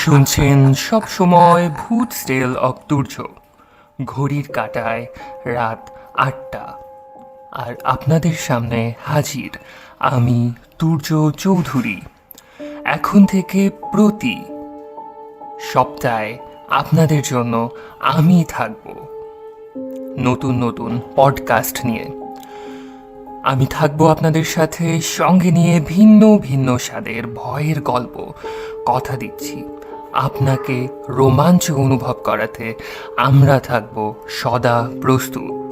শুনছেন সব সময় ভূত স্টেল অফ তুর্য। ঘড়ির কাঁটায় রাত ৮টা, আর আপনাদের সামনে হাজির আমি তুর্য চৌধুরী। এখন থেকে প্রতি সপ্তাহে আপনাদের জন্য আমি থাকব নতুন নতুন পডকাস্ট নিয়ে। আমি থাকবো আপনাদের সাথে, সঙ্গে নিয়ে ভিন্ন ভিন্ন স্বাদের ভয়ের গল্প। কথা দিচ্ছি, আপনাকে রোমাঞ্চ অনুভব করাতে আমরা থাকব সদা প্রস্তুত।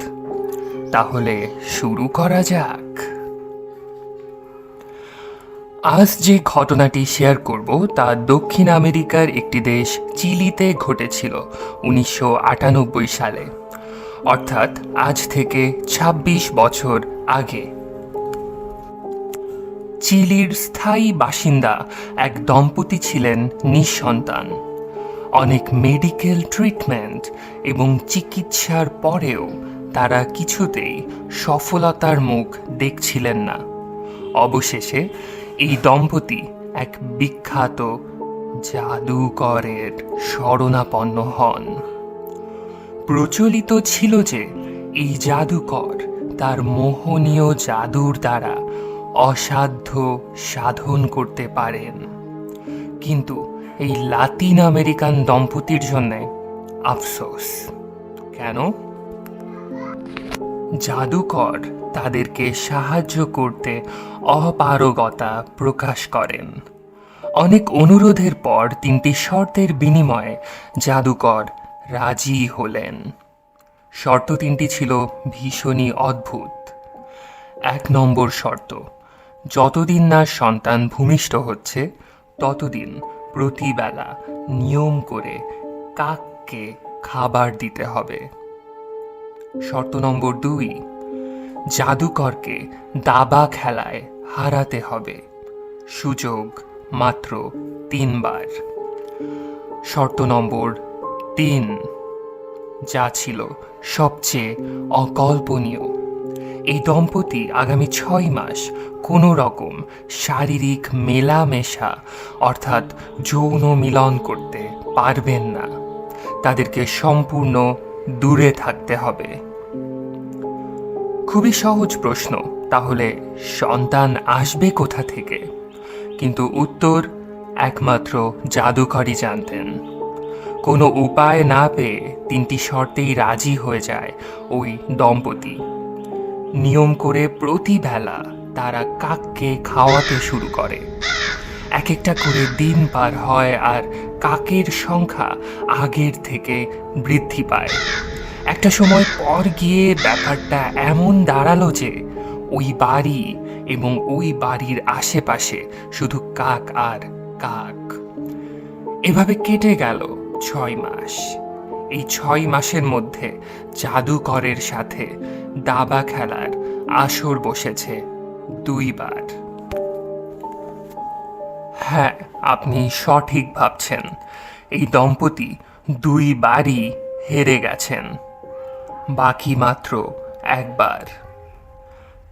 তাহলে শুরু করা যাক। আজ যে ঘটনাটি শেয়ার করব তা দক্ষিণ আমেরিকার একটি দেশ চিলিতে ঘটেছিল 1998 সালে, অর্থাৎ আজ থেকে ২৬ বছর আগে। চিলির স্থায়ী বাসিন্দা এক দম্পতি ছিলেন নিঃসন্তান। অনেক মেডিকেল ট্রিটমেন্ট এবং চিকিৎসার পরেও তারা কিছুতেই সফলতার মুখ দেখছিলেন না। অবশেষে এই দম্পতি এক বিখ্যাত জাদুকরের শরণাপন্ন হন। প্রচলিত ছিল যে এই জাদুকর তার মোহনীয় জাদুর দ্বারা অসাধ্য সাধন করতে পারেন। কিন্তু এই লাতিন আমেরিকান দম্পতির জন্য আফসোস। কেন? জাদুকর তাদেরকে সাহায্য করতে অপারগতা প্রকাশ করেন। অনেক অনুরোধের পর 3টি শর্তের বিনিময়ে জাদুকর রাজি হলেন। শর্ত 3টি ছিল ভীষণই অদ্ভুত। 1 নম্বর শর্ত, যতদিন না সন্তান ভূমিষ্ঠ হচ্ছে ততদিন প্রতিবেলা নিয়ম করে কাককে খাবার দিতে হবে। শর্ত নম্বর 2, জাদুকরকে দাবা খেলায় হারাতে হবে, সুযোগ মাত্র 3 বার। শর্ত নম্বর 3, যা ছিল সবচেয়ে অকল্পনীয়, এই দম্পতি আগামী 6 মাস কোনো রকম শারীরিক মেলামেশা অর্থাৎ যৌন মিলন করতে পারবেন না। তাদেরকে সম্পূর্ণ দূরে থাকতে হবে। খুবই সহজ প্রশ্ন, তাহলে সন্তান আসবে কোথা থেকে? কিন্তু উত্তর একমাত্র জাদুকরই জানতেন। কোনো উপায় না পেয়ে 3টি শর্তেই রাজি হয়ে যায় ওই দম্পতি। নিয়ম করে প্রতিবেলা তারা কাককে খাওয়াতে শুরু করে। এক একটা করে দিন পার হয় আর কাকের সংখ্যা আগের থেকে বৃদ্ধি পায়। একটা সময় পর গিয়ে ব্যাপারটা এমন দাঁড়ালো যে ওই বাড়ি এবং ওই বাড়ির আশেপাশে শুধু কাক আর কাক। এভাবে কেটে গেল 6 মাস। এই 6 মাসের মধ্যে জাদুকরের সাথে দাবা খেলার আসর বসেছে 2 বার। হ্যাঁ, আপনি সঠিক ভাবছেন, এই দম্পতি 2 বারই হেরে গেছেন। বাকি মাত্র 1 বার।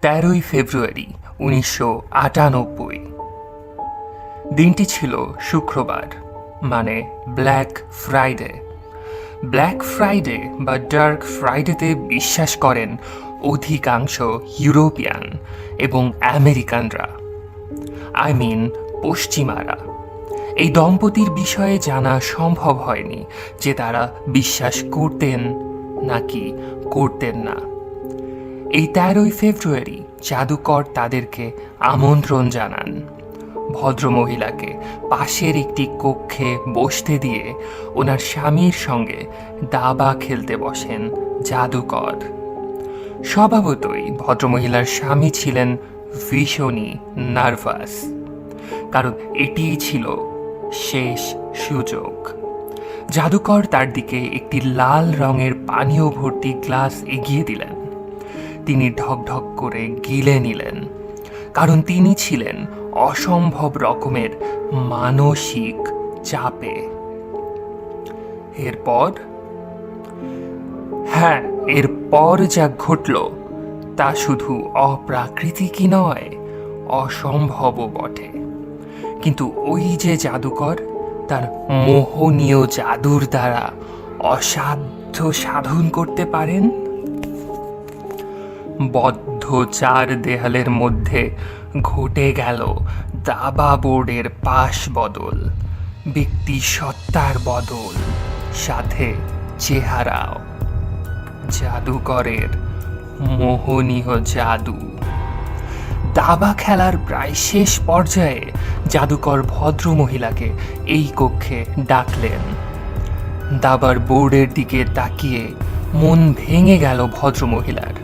13ই ফেব্রুয়ারি 1998। দিনটি ছিল শুক্রবার, মানে ব্ল্যাক ফ্রাইডে। ব্ল্যাক ফ্রাইডে বা ডার্ক ফ্রাইডেতে বিশ্বাস করেন অধিকাংশ ইউরোপিয়ান এবং আমেরিকানরা, পশ্চিমারা। এই দম্পতির বিষয়ে জানা সম্ভব হয়নি যে তারা বিশ্বাস করতেন নাকি করতেন না। এই 13ই ফেব্রুয়ারি জাদুকর তাদেরকে আমন্ত্রণ জানান। ভদ্রমহিলাকে পাশের একটি কক্ষে বসতে দিয়ে ওনার স্বামীর সঙ্গে দাবা খেলতে বসেন জাদুকর। স্বভাবতই ভদ্রমহিলার স্বামী ছিলেন ভীষণই নার্ভাস, কারণ এটিই ছিল শেষ সুযোগ। জাদুকর তার দিকে একটি লাল রঙের পানীয় ভর্তি গ্লাস এগিয়ে দিলেন। তিনি ঢকঢক করে গিলে নিলেন, কারণ তিনি ছিলেন অসম্ভব রকমের মানসিক চাপে। এরপর যা ঘটল তা শুধু অপ্রাকৃতিকই নয়, অসম্ভবও বটে। কিন্তু ওই যে জাদুকর, তার মোহনীয় জাদুর দ্বারা অসাধ্য সাধন করতে পারেন। বদ্ধ চার দেয়ালের মধ্যে ঘটে গেল দাবা বোর্ডের পাশ বদল, ব্যক্তি সত্তার বদল, সাথে চেহারাও। জাদুকরের মোহনীয় জাদু। দাবা খেলার প্রায় শেষ পর্যায়ে জাদুকর ভদ্রমহিলাকে এই কক্ষে ডাকলেন। দাবার বোর্ডের দিকে তাকিয়ে মন ভেঙে গেল ভদ্রমহিলার।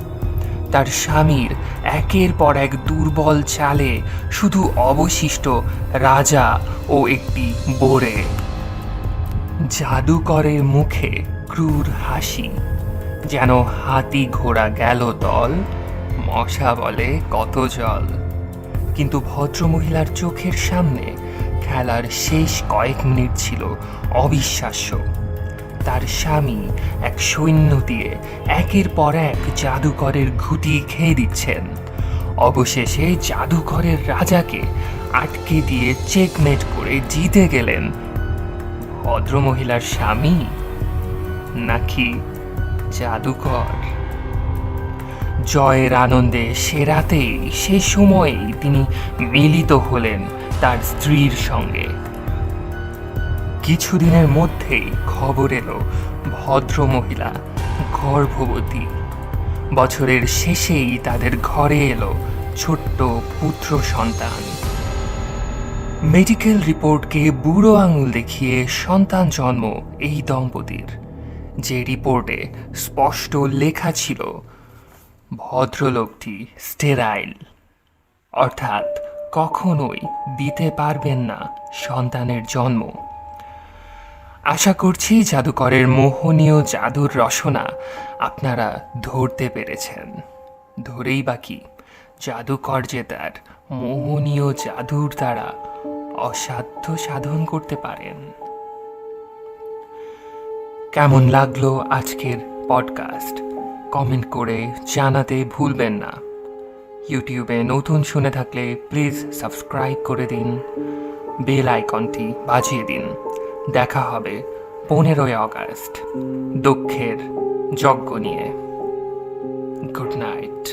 তার স্বামীর একের পর এক দুর্বল চালে শুধু অবশিষ্ট রাজা ও একটি বোড়ে। জাদুকরের মুখে ক্রূর হাসি, যেন হাতি ঘোড়া গেল দল, মশা বলে কত জল। কিন্তু ভদ্রমহিলার চোখের সামনে খেলার শেষ কয়েক মিনিট ছিল অবিশ্বাস্য। তার স্বামী এক সৈন্য দিয়ে একের পর এক জাদুকরের ঘুঁটি খেয়ে দিচ্ছেন। অবশেষে জাদুকরের রাজাকে আটকে দিয়ে চেকমেট করে জিতে গেলেন ভদ্রমহিলার স্বামী নাকি জাদুকর। জয়ের আনন্দে সে রাতেই, সে সময়েই তিনি মিলিত হলেন তার স্ত্রীর সঙ্গে। কিছুদিনের মধ্যেই খবর এলো ভদ্রমহিলা গর্ভবতী। বছরের শেষেই তাদের ঘরে এলো ছোট্ট পুত্র সন্তান। মেডিকেল রিপোর্টকে বুড়ো আঙুল দেখিয়ে সন্তান জন্ম এই দম্পতির, যে রিপোর্টে স্পষ্ট লেখা ছিল ভদ্রলোকটি স্টেরাইল, অর্থাৎ কখনোই দিতে পারবেন না সন্তানের জন্ম। আশা করছি জাদুকরের মোহনীয় জাদুর রসনা আপনারা ধরতে পেরেছেন। ধরেই বাকি, জাদুকর যে তার মোহনীয় জাদুর দ্বারা অসাধ্য সাধন করতে পারেন। কেমন লাগলো আজকের পডকাস্ট কমেন্ট করে জানাতে ভুলবেন না। ইউটিউবে নতুন শুনে থাকলে প্লিজ সাবস্ক্রাইব করে দিন, বেল আইকনটি বাজিয়ে দিন। দেখা হবে 15ই অগাস্ট দক্ষের যজ্ঞ নিয়ে। Good night.